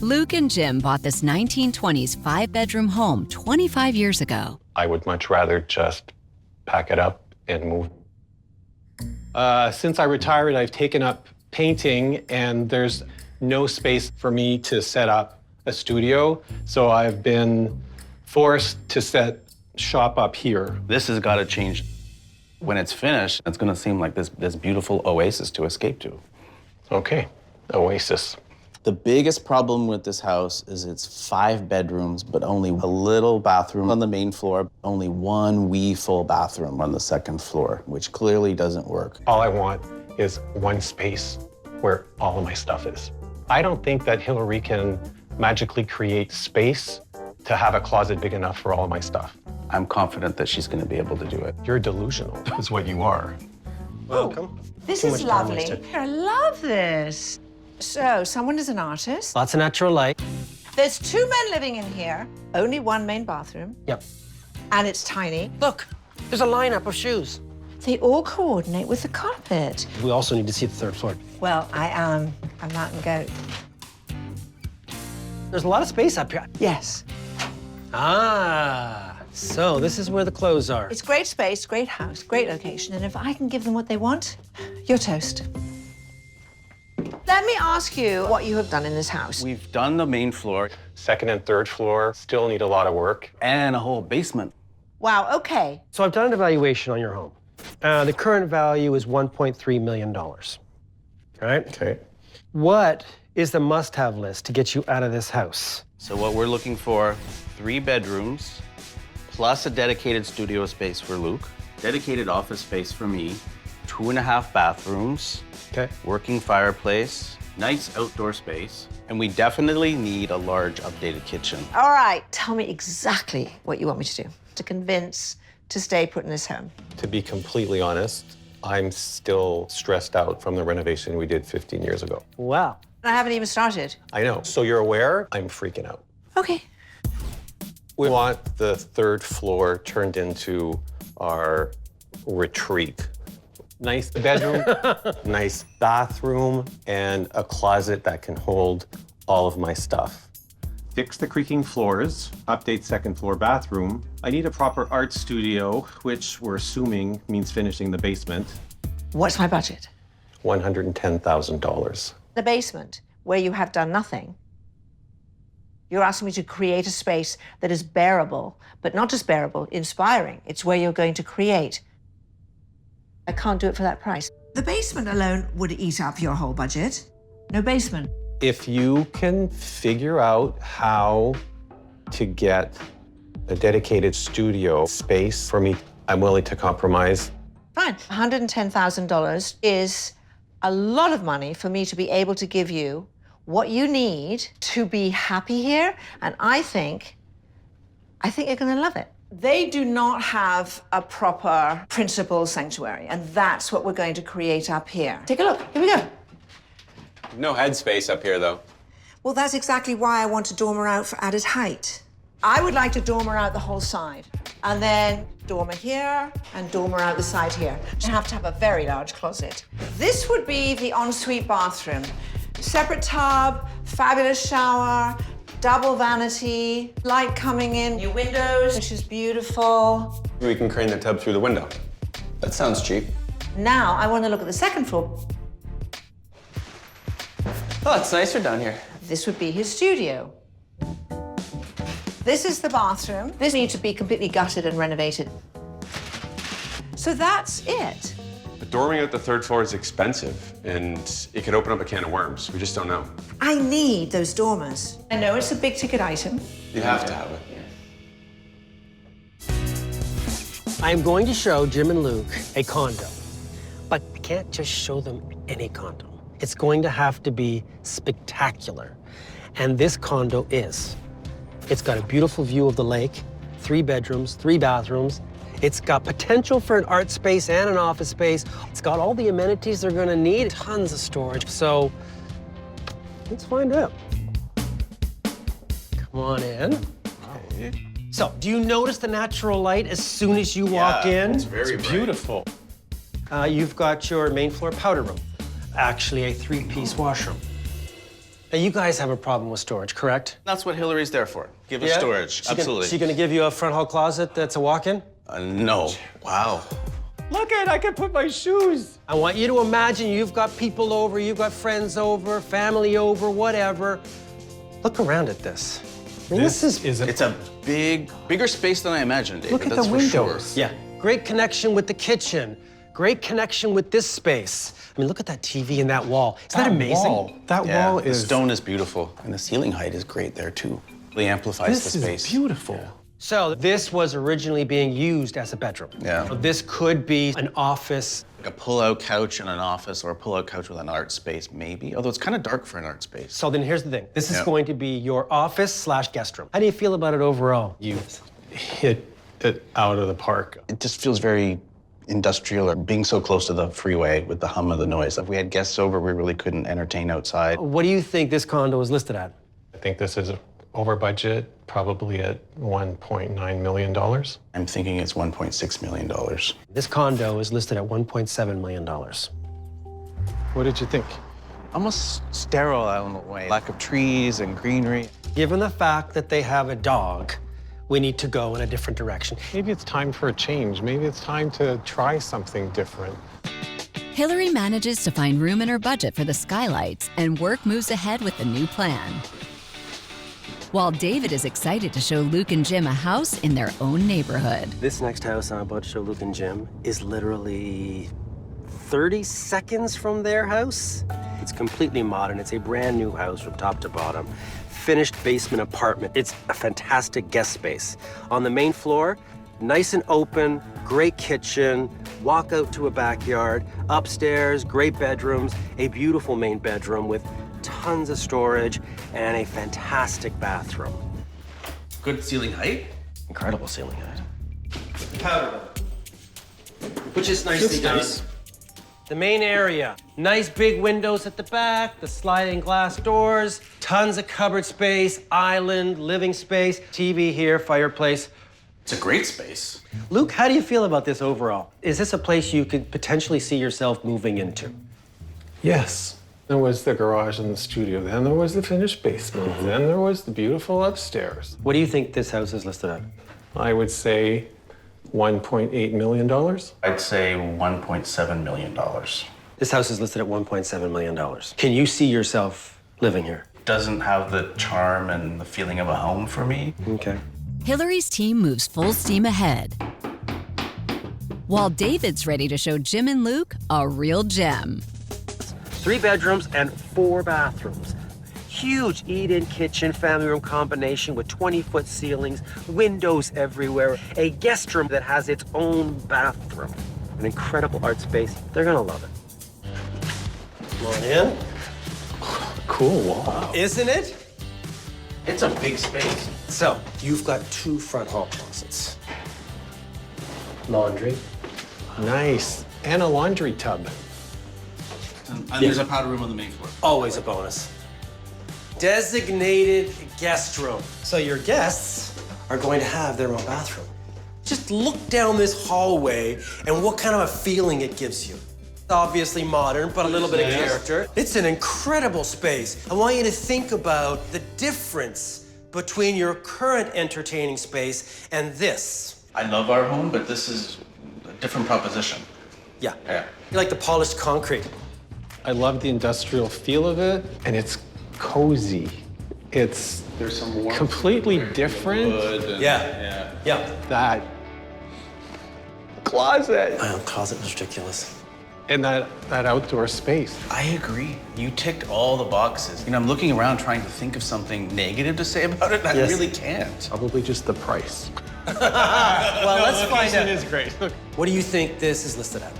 Luc and Jim bought this 1920s 5-bedroom home 25 years ago. I would much rather just pack it up and move. Since I retired, I've taken up painting, and there's no space for me to set up a studio, so I've been forced to set shop up here. This has got to change. When it's finished, it's going to seem like this beautiful oasis to escape to. Okay, oasis. The biggest problem with this house is it's 5 bedrooms, but only a little bathroom on the main floor, only one wee full bathroom on the second floor, which clearly doesn't work. All I want is one space where all of my stuff is. I don't think that Hilary can magically create space to have a closet big enough for all of my stuff. I'm confident that she's going to be able to do it. You're delusional, is what you are. Welcome. This is lovely. I love this. So, someone is an artist. Lots of natural light. There's 2 men living in here, only one main bathroom. Yep. And it's tiny. Look, there's a lineup of shoes. They all coordinate with the carpet. We also need to see the 3rd floor. Well, I am a mountain goat. There's a lot of space up here. Yes. Ah, so this is where the clothes are. It's great space, great house, great location, and if I can give them what they want, you're toast. Let me ask you what you have done in this house. We've done the main floor. 2nd and 3rd floor still need a lot of work. And a whole basement. Wow, okay. So I've done an evaluation on your home. The current value is $1.3 million. All right? Okay. What is the must-have list to get you out of this house? So what we're looking for, 3 bedrooms, plus a dedicated studio space for Luc, dedicated office space for me, 2.5 bathrooms, Okay. working fireplace, nice outdoor space, and we definitely need a large updated kitchen. All right, tell me exactly what you want me to do to convince to stay put in this home. To be completely honest, I'm still stressed out from the renovation we did 15 years ago. Wow. I haven't even started. I know. So you're aware, I'm freaking out. Okay. We want the 3rd floor turned into our retreat. Nice bedroom, nice bathroom, and a closet that can hold all of my stuff. Fix the creaking floors, update 2nd floor bathroom. I need a proper art studio, which we're assuming means finishing the basement. What's my budget? $110,000. The basement, where you have done nothing. You're asking me to create a space that is bearable, but not just bearable, inspiring. It's where you're going to create. I can't do it for that price. The basement alone would eat up your whole budget. No basement. If you can figure out how to get a dedicated studio space for me, I'm willing to compromise. Fine. $110,000 is a lot of money for me to be able to give you what you need to be happy here, and I think you're gonna love it. They do not have a proper principal sanctuary, and that's what we're going to create up here. Take a look, here we go. No headspace up here, though. Well, that's exactly why I want to dormer out for added height. I would like to dormer out the whole side, and then dormer here, and dormer out the side here. You have to have a very large closet. This would be the ensuite bathroom. Separate tub, fabulous shower, double vanity, light coming in, new windows, which is beautiful. We can crane the tub through the window. That sounds cheap. Now, I want to look at the 2nd floor. Oh, it's nicer down here. This would be his studio. This is the bathroom. This needs to be completely gutted and renovated. So that's it. But dorming out the 3rd floor is expensive, and it could open up a can of worms. We just don't know. I need those dormers. I know it's a big ticket item. You have to have it. I am going to show Jim and Luc a condo, but I can't just show them any condo. It's going to have to be spectacular, and this condo is. It's got a beautiful view of the lake, 3 bedrooms, 3 bathrooms. It's got potential for an art space and an office space. It's got all the amenities they're gonna need, tons of storage. So let's find out. Come on in. Okay. So, do you notice the natural light as soon as you walk in? It's very bright. Beautiful. You've got your main floor powder room. Actually, a 3-piece washroom. Now, you guys have a problem with storage, correct? That's what Hilary's there for. Give us storage. Absolutely. She gonna give you a front hall closet that's a walk-in? No. Wow. Look at, I can put my shoes. I want you to imagine you've got people over, you've got friends over, family over, whatever. Look around at this. I mean, this is It's a bigger space than I imagined, David. Look at That's the for sure. windows. Yeah, great connection with the kitchen. Great connection with this space. I mean, look at that TV and that wall. Isn't that amazing? That Yeah, wall the is. stone is beautiful, and the ceiling height is great there too. Really amplifies This the space. is beautiful. So this was originally being used as a bedroom. Yeah. So this could be an office. Like a pull-out couch in an office, or a pull-out couch with an art space, maybe. Although it's kind of dark for an art space. So then here's the thing. This is Yeah. going to be your office/guest room. How do you feel about it overall? You hit it out of the park. It just feels very industrial, or being so close to the freeway with the hum of the noise. If we had guests over, we really couldn't entertain outside. What do you think this condo is listed at? I think this is over budget, probably at $1.9 million. I'm thinking it's $1.6 million. This condo is listed at $1.7 million. What did you think? Almost sterile in a way. Lack of trees and greenery. Given the fact that they have a dog, we need to go in a different direction. Maybe it's time for a change. Maybe it's time to try something different. Hilary manages to find room in her budget for the skylights, and work moves ahead with the new plan. While David is excited to show Luc and Jim a house in their own neighborhood. This next house I'm about to show Luc and Jim is literally 30 seconds from their house. It's completely modern. It's a brand new house from top to bottom. Finished basement apartment. It's a fantastic guest space. On the main floor, nice and open, great kitchen, walk out to a backyard. Upstairs, great bedrooms, a beautiful main bedroom with tons of storage and a fantastic bathroom. Good ceiling height? Incredible ceiling height. Powder room, which is nicely done. The main area, nice big windows at the back, the sliding glass doors, tons of cupboard space, island, living space, TV here, fireplace. It's a great space. Luc, how do you feel about this overall? Is this a place you could potentially see yourself moving into? Yes. There was the garage and the studio. Then there was the finished basement. Then there was the beautiful upstairs. What do you think this house is listed at? I would say $1.8 million. I'd say $1.7 million. This house is listed at $1.7 million. Can you see yourself living here? Doesn't have the charm and the feeling of a home for me. Okay. Hilary's team moves full steam ahead, while David's ready to show Jim and Luc a real gem. 3 bedrooms and 4 bathrooms. Huge eat-in kitchen, family room combination with 20-foot ceilings, windows everywhere, a guest room that has its own bathroom, an incredible art space. They're gonna love it. Come on in. Cool wall. Isn't it? It's a big space. So, you've got 2 front hall closets. Laundry. Nice. And a laundry tub. And there's a powder room on the main floor. Always a bonus. Designated guest room. So your guests are going to have their own bathroom. Just look down this hallway and what kind of a feeling it gives you. Obviously modern, but a little bit of character. It's an incredible space. I want you to think about the difference between your current entertaining space and this. I love our home, but this is a different proposition. Yeah. Yeah. You like the polished concrete. I love the industrial feel of it, and it's cozy. It's There's some warmth. completely different. Yeah. That closet Closet was ridiculous. and that outdoor space. I agree. You ticked all the boxes. You know, I'm looking around trying to think of something negative to say about it, and I Yes. really can't. Probably just the price. Well, let's find out. It is great. What do you think this is listed at?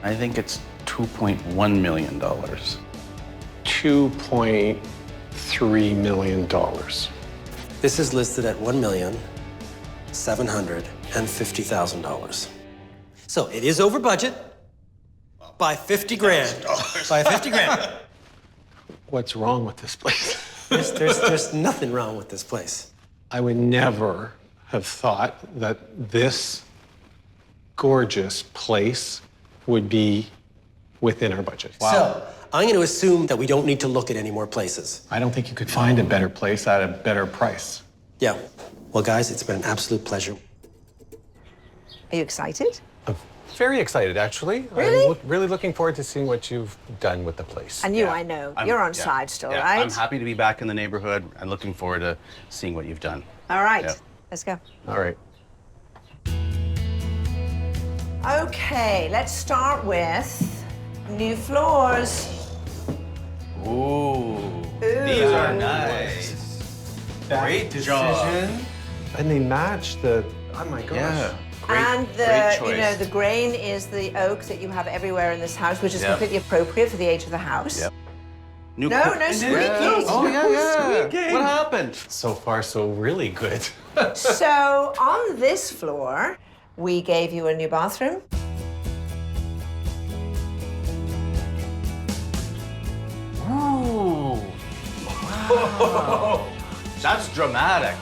I think it's $2.1 million. $2.3 million. This is listed at $1,750,000. So it is over budget by 50 grand. By 50 grand. What's wrong with this place? There's nothing wrong with this place. I would never have thought that this gorgeous place would be within our budget. So I'm going to assume that we don't need to look at any more places. I don't think you could find a better place at a better price. Yeah. Well, guys, it's been an absolute pleasure. Are you excited? I'm very excited, actually. Really? I'm really looking forward to seeing what you've done with the place. And you, I know, you're on side still, right? I'm happy to be back in the neighborhood and looking forward to seeing what you've done. All right, Yeah. let's go. All right. Okay, let's start with new floors. Ooh, these are nice. Great decision. And they match the, oh my gosh. Yeah. And great choice. you know, the grain is the oak that you have everywhere in this house, which is Yep. completely appropriate for the age of the house. Yep. No squeaking. Oh, yeah. Squeaking. What happened? So far, so really good. So on this floor, we gave you a new bathroom. Ooh. Wow. That's dramatic.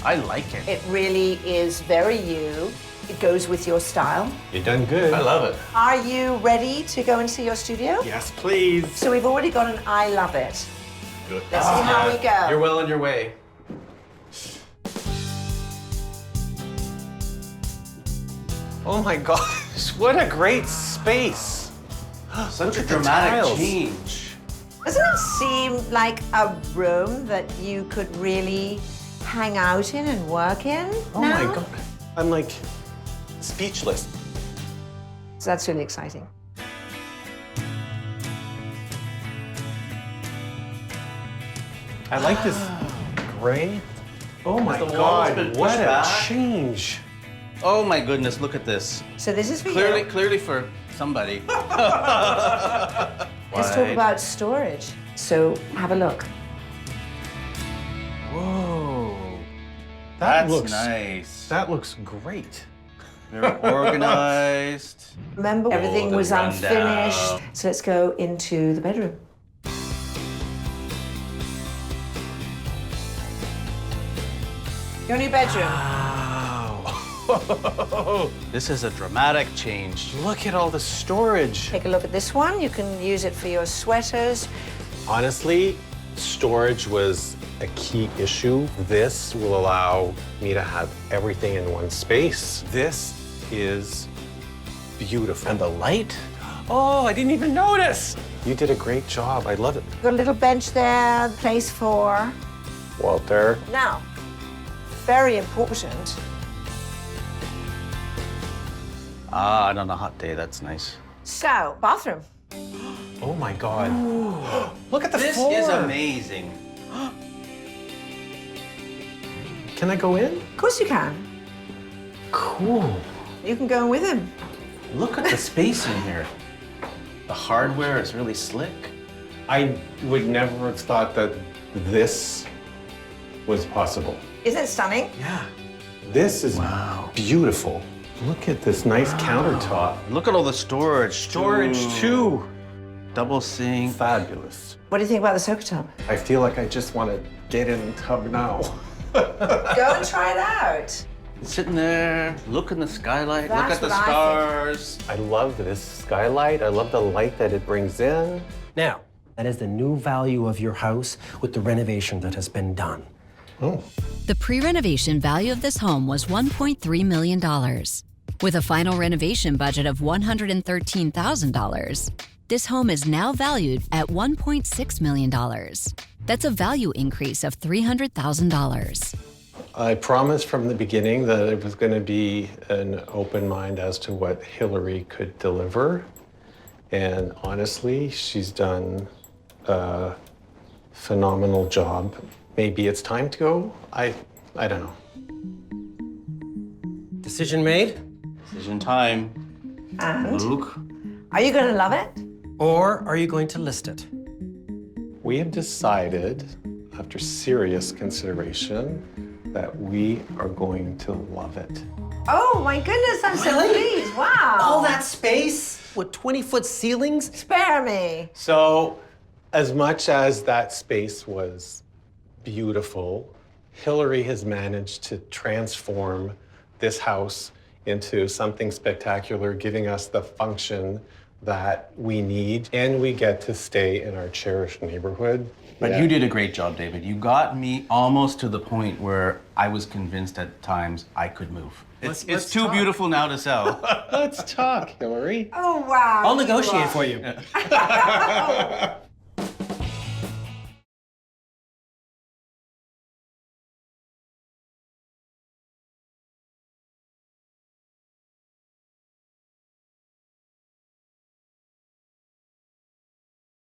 I like it. It really is very you. It goes with your style. You've done good. I love it. Are you ready to go and see your studio? Yes, please. So we've already got an I love it. Good. Let's see how we go. You're well on your way. Oh my gosh, what a great space. Such a at the dramatic tiles. change. Doesn't it seem like a room that you could really hang out in and work in Oh now? my God. I'm like speechless. So that's really exciting. I like this gray. Oh my The wall's God, been what pushed a back. change. Oh my goodness, look at this. So this is for you. Clearly for somebody. Let's talk about storage. So have a look. Whoa. That's looks nice. That looks great. Very organized. Remember, everything the was rundown. unfinished. So let's go into the bedroom. Your new bedroom. Wow. This is a dramatic change. Look at all the storage. Take a look at this one. You can use it for your sweaters. Honestly, storage was a key issue. This will allow me to have everything in one space. This is beautiful. And the light? Oh, I didn't even notice. You did a great job. I love it. Got a little bench there, place for. Walter. Now, very important. Ah, and on a hot day, that's nice. So, bathroom. Oh my God. Look at the This floor. is amazing. Can I go in? Of course you can. Cool. You can go in with him. Look at the space in here. The hardware is really slick. I would never have thought that this was possible. Isn't it stunning? Yeah. This is beautiful. Look at this nice countertop. Look at all the storage. Storage too. Double sink. Fabulous. What do you think about the soaker tub? I feel like I just want to get in the tub now. Go and try it out. Sitting there, look in the skylight, That's look at the what I stars. I love this skylight. I love the light that it brings in. Now, that is the new value of your house with the renovation that has been done. Oh. The pre-renovation value of this home was $1.3 million. With a final renovation budget of $113,000, this home is now valued at $1.6 million. That's a value increase of $300,000. I promised from the beginning that it was going to be an open mind as to what Hilary could deliver. And honestly, she's done a phenomenal job. Maybe it's time to go. I don't know. Decision made? Decision time. And Luke. are you going to love it? Or are you going to list it? We have decided, after serious consideration, that we are going to love it. Oh my goodness, I'm so pleased. Wow. All that space with 20-foot ceilings? Spare me. So, as much as that space was beautiful, Hilary has managed to transform this house into something spectacular, giving us the function that we need, and we get to stay in our cherished neighborhood. But you did a great job, David. You got me almost to the point where I was convinced at times I could move. It's too beautiful now to sell. Let's talk, Hilary. Oh, wow. I'll negotiate for you.